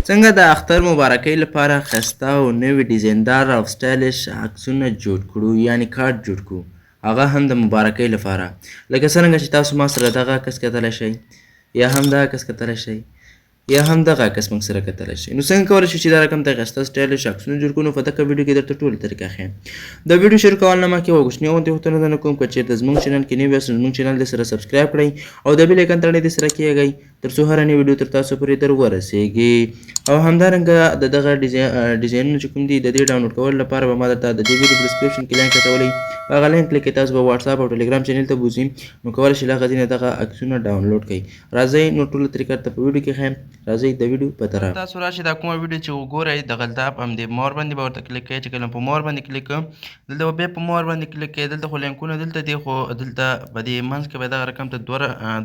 څنګه د اختر مبارکۍ لپاره ښایسته او نوي ډیزایندار او سټایلش عکسونه جوړ کړو، یعنې کارت جوړ کړو، هغه هم د مبارکۍ لپاره. لکه څرنګه چې تاسو ما سره دغه عکس کتلی شئ، یا هم دغه عکس کتلی شئ، یا هم دغه عکس موږ سره کتلی شئ. نو څنګه کولی شو چې دا رقم ته ښایسته سټایلش عکسونه جوړ کړو؟ نو په دغه ویډیو کې درته ټوله طریقه ښیم. د ویډیو شروع کول نه مخکې یوه کوچنۍ غوندې غوښتنه درنه کوم، که چېرته زموږ چینل کې نوي یاست نو زموږ چینل دې سره سبسکرایب کړئ او د بیل ایکن تڼۍ دې سره کېږئ تر څو هره نوې ویډیو تر تاسو پورې در ورسیږي. او همدارنګه د دغه ډیزاینونه چې کوم دي د دې ډاونلوډ کولو لپاره به ما درته د دې ویډیو په ډسکرپشن کې لینک اچولی، په هغه لینک کلیک کړئ، تاسو به واتساپ او ټلیګرام چینل ته بوځئ، نو کولی شئ له هغه ځای نه دغه عکسونه ډاونلوډ کړئ. راځئ نو ټوله طریقه درته په ویډیو کې ښیم. راځئ د ویډیو په طرف. تاسو راشئ دا کومه ویډیو چې وګورئ دغه په همدې مور باندې به ورته کلیک کوئ. چې کله په مور باندې کلیک کوم، دلته به بیا په مور باندې کلیک کوئ. دلته خو لینکونه دلته دي، خو دلته په دې منځ کې به دغه رقم ته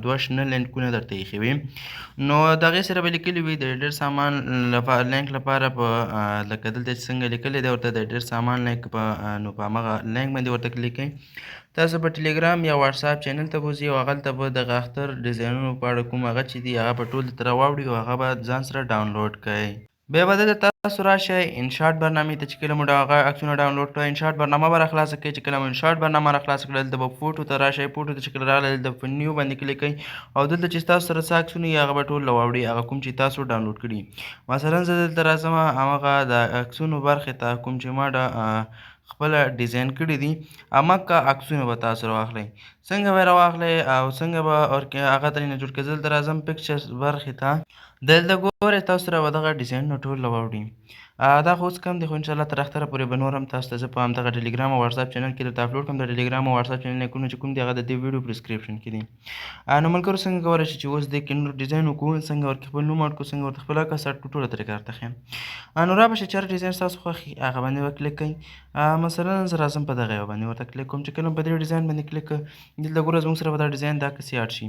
دوه شنه لینکونه درته ایښي وي، نو د هغې سره به لیکلي وي د ډېر سامان لینک لپاره په لکه دلته چې څنګه لیکلی دی ورته د ډېر سامان لینک نو په همغه لینک باندې ورته کلیک کوئ. تاسو په ټلیګرام یا واتساپ چینل ته بوځئ او هغلته به دغه اختر ډیزاینونو په اړه کوم هغه چې دي هغه به ټول درته راواوړي او هغه به ځان سره ډاونلوډ کړئ. بیا به دلته تاسو راشئ انشاټ برنامې ته. چې کله مو هغه عکسونه ډاونلوډ کړئ، انشاټ برنامه به راخلاصه کړئ. چې کله مو انشاټ برنامه راخلاصه کړه، دلته به فوټو ته راشئ. فوټو ته چې کله راغلی، دلته په نیو باندې کلیک کړئ او دلته چې ستاسو سره څه عکسونه وي هغه به ټول راواوړي، هغه کوم چې تاسو ډاونلوډ کړي. مثلا زه دلته راځم همغه د عکسونو برخې ته، کوم چې ما خپله ډیزاین کړي دي همغه عکسونه به تاسو راواخلئ. څنګه به یې راواخلئ او څنګه به هغه ترېنه جوړ کړئ. زه دلته راځم پکچرز برخې ته، دلته ګورئ تاسو سره به دغه ډیزاینونه ټول راواوړي. دا خو اوس کم دی، خو انشاءالله تر اختره پورې به نور هم تاسو ته زه په همدغه ټلیګرام او واتساپ چینل کې درته اپلوډ کړم. د ټلیګرام او واتساپ چینل لینکونه چې کوم دي هغه د دې ویډیو په ډسکرپشن کې دي. نو ملګرو څنګه کولی شئ چې اوس دې کې نور ډیزاین وکړو، څنګه ورکې خپل نوم اډ کړو، څنګه ورته خپل عکس اډ کړو، ټوله طریقه درته ښیم. نو را به شئ چې هر ډیزاین ستاسو خوښ وي هغه باندې به کلیک کړئ. مثلا زه راځم په دغه یو باندې ورته کلیک کوم. چې کله په دې ډیزاین باندې کلیک کړه، دلته ګوره زموږ سره به دا ډیزاین دا عکس یې اډ شي.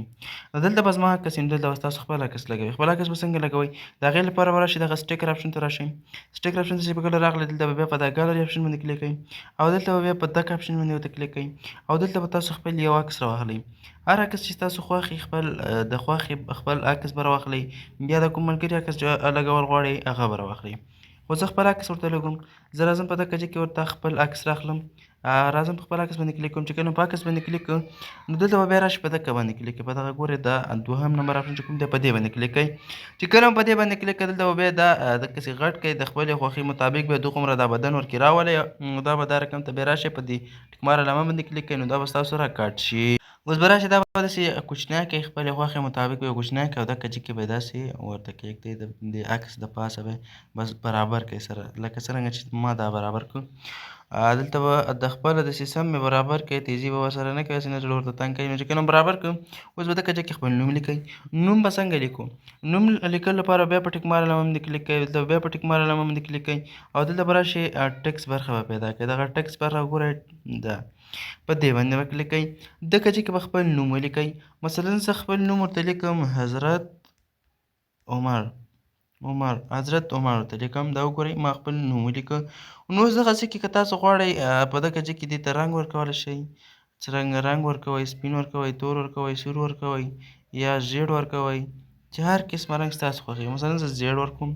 دلته به زما عکس یم، دلته به ستاسو خپل عکس لګوئ. خپل عکس به څنګه لګوئ؟ د هغې لپاره به راشئ دغه سټیکر اپشن ته راشئ. سټیکر اپشن ته چې به کله راغلی، دلته به بیا په دا ګالري اپشن باندې کلیک کړئ او دلته به بیا په دک اپشن باندې ورته کلیک کړئ او دلته به تاسو خپل یو عکس راواخلئ. هر عکس چې ستاسو خوښ وي د خوښې خپل عکس به راواخلئ، یا د کوم ملګري عکس لګول غواړئ هغه به راواخلئ. خو زه خپل عکس ورته لګوم. زه راځم په دغه ځای کې ورته خپل عکس راخلم. راځم په خپل عکس باندې کلیک کوم. چې کله په عکس باندې کلیک کړم، نو دلته به بیا راشئ په دغه باندې کلیک کړئ. په دغه ګورئ دا دوهم نمبر اپشن چې کوم دی په دې باندې کلیک کړئ. چې کله مو په دې باندې کلیک کړئ، دلته به بیا دا دقسې غټ کړئ د خپلې خوښۍ مطابق به دومره دا بدن ورکې راولئ. نو دا به دا رقم ته بیا راشئ په دې ټیک مار علامه باندې کلیک کړئ، نو دا به ستاسو راکټ شي. اوس به راشئ دا به داسې کوچنی کړئ، خپلې خوښې مطابق به یې کوچنی کړئ او دغه ځای کې به یې داسې ورته کېږدئ. د عکس د پاسه به بس برابر کړئ سره، لکه څرنګه چې ما دا برابر کړو. دلته به د خپله داسې سم مې برابر کړئ، تیزي به ورسره نه کوئ، هسې نه زړه ورته تنګ کوئ. نو چې کله برابر کړم، اوس به دغه ځای کې خپل نوم لیکئ. نوم به څنګه لیکو؟ نوم لیکلو لپاره بیا په ټیک مار علامه باندې کلیک کوئ، دلته بیا په ټیک مار علامه باندې کلیک کوئ او دلته به راشئ ټکس برخه به پیدا کړئ. دغه ټکس برخه ګورئ ده په دې باندې به کلیک کوئ. دغه ځای کې به خپل نوم ولیکئ. مثلا زه خپل نوم ورته لیکم حضرت عمر ورته لیکم. دا وګورئ ما خپل نوم ولیکه. نو اوس دغه ځای کې که تاسو غواړئ په دغه ځای کې دې ته رنګ ورکولی شئ، څرنګه رنګ ورکوئ، سپین ورکوئ، تور ورکوئ، سور ورکوئ یا ژیړ ورکوئ، چې هر قسمه رنګ ستاسو خوښوي. مثلا زه ژیړ ورکوم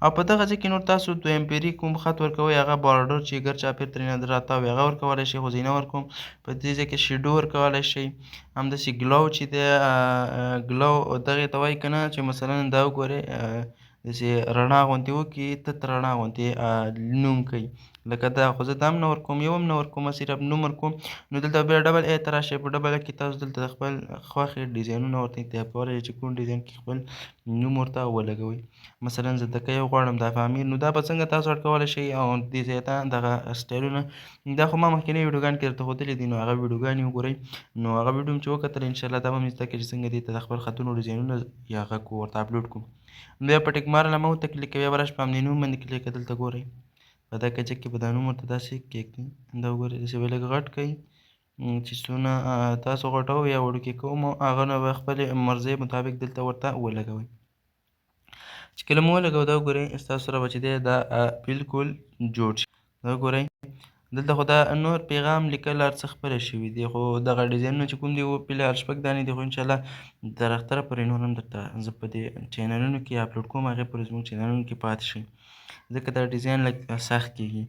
او په دغه ځای کې نور تاسو دویم پیري کوم خط ورکوئ، هغه بارډر چې ګر چاپېر ترېنه راتاو وي هغه ورکولی شئ، خو زه یې نه ورکوم. په دې ځای کې شیډو ورکولی شئ. همداسې ګلو چې دی ګلو دغې ته وایي که نه، چې مثلا دا وګورئ داسې رڼا غوندې وکړي، تت رڼا غوندې نوم کوي لکه دا. خو زه دا هم نه ورکوم، یو هم نه ورکوم، صرف نوم ورکوم. نو دلته بیا ډبل ای ته راشئ. په ډبل ای کې تاسو دلته د خپل خوښې ډیزاینونه ورته انتخاب کولی شئ چې کوم ډیزاین کې خپل نوم ورته ولګوئ. مثلا زه دکه یو غواړم دا په امیر، نو دا به څنګه تاسو اډ کولی شئ او دې ځای ته دغه سټایلونه. دا خو ما مخکینۍ ویډیوګانو کې درته ښودلي دي، نو هغه ویډیوګانې وګورئ. نو هغه ویډیو مې چې وکتل انشاءالله دا به مې زده کړې چې څنګه دې ته د خپل خطونو ډیزاینونه یا هغه کړو ورته اپلوډ کړو. بیا په ټیک مار علامه ورته کلیک کوئ، بیا به راشئ په همدې نوم باندې کلیک کړئ. دلته ګورئ په دغه ځای کې به دا نوم ورته داسې کېږدئ. دا وګورئ داسې به لږ غټ کړئ، چې څونه تاسو غټوو یا وړوکي کوو هغه نه به خپلې مرضۍ مطابق دلته ورته ولګوئ. چې کله مو ولګوئ دا وګورئ ستاسو سره به چې دی دا بلکل جوړ شي. دا وګورئ دلته خو دا نور پیغام لیکل هر څه خپله شوي دي خو دغه ډیزاینونه چې کوم دي وپیلې هر 6 دانې دي خو انشاءالله تر اختره پورې نور هم درته زه په دې چینلونو کې اپلوډ کوم هغې پورې زموږ چینلونو کې پاتې شئ ځکه دا ډیزاین لږ سخت کېږي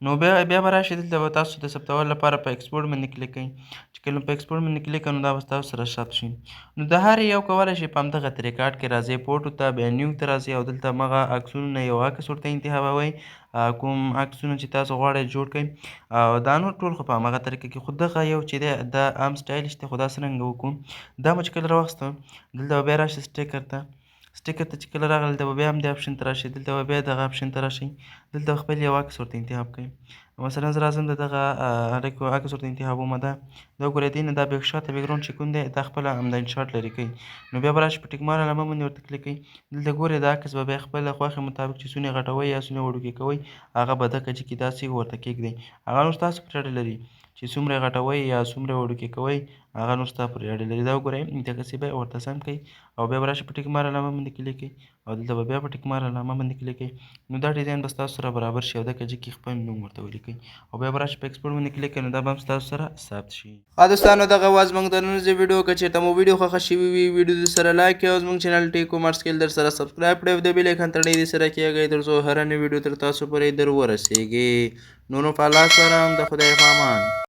نو بیا به راشئ دلته به تاسو د ثبتولو لپاره په ایکسپورټ باندې کلیک کوئ چې کله په ایکسپورټ باندې کلیک کوئ نو دا به ستاسو سره ثبت شي نو د هر یو کولی شئ په همدغه ریکارډ کې راځئ فوټو ته بیا نیو ته راځئ او دلته همغه عکسونو نه یو عکس ورته انتخابوئ کوم عکسونه چې تاسو غواړئ جوړ کړئ او دا نور ټول خو په همغه طریقه کې خو دغه یو چې دی دا عام سټایلش دی خو دا څرنګه وکړو دا مو چې کله راوخیستم دلته به بیا راشئ سټیکر ته سټیکر ته چې کله راغلی دلته به بیا همدې اپشن ته راشئ دلته به بیا دغه اپشن ته راشئ دلته به خپل یو عکس ورته انتخاب کړئ مثلا زه راځم د دغه هلک عکس ورته انتخابوم دا وګورئ دې نه دا بیک شاته بیکګراونډ چې کوم دی دا خپله همدا انشاټ لرې کوي نو بیا به راشئ په ټیک مار علامه باندې ورته کلیک کوئ دلته ګورئ دا عکس به بیا خپله خوښې مطابق چې څونه غټوئ یا څونه وړوکي کوئ هغه به دغه کچې کې داسې ورته کېږدئ هغه نور ستاسو پورې اړه لري چې څومره غټوئ یا څومره وړوکي کوئ هغه نور ستا پورې اړه لري دا وګورئ دغسې به ورته سم کړئ او بیا به راشئ په ټیک مار علامه باندې کلیک کوئ او دلته به بیا په ټیک مار علامه باندې کلیک کوئ نو دا ډیزاین به ستاسو سره برابر شي او دغه کچې کې خپل نوم ورته ولیکئ او بیا به راشئ په ایکسپورټ باندې کلیک کوئ نو دا به هم ستاسو سره ثبت شي دوستانو دغه وه زموږ د نننۍ ویډیو که چېرته مو ویډیو خوښه شوې وي ویډیو د سره لایک کړئ او زموږ چینل ټي کومرس کې در سره سبسکرایب کړئ او د بیل ایکن تڼۍ دې سره کېږئ تر څو هره نوې ویډیو تر تاسو پورې در ورسیږي نو په الله سره هم د خدای په امان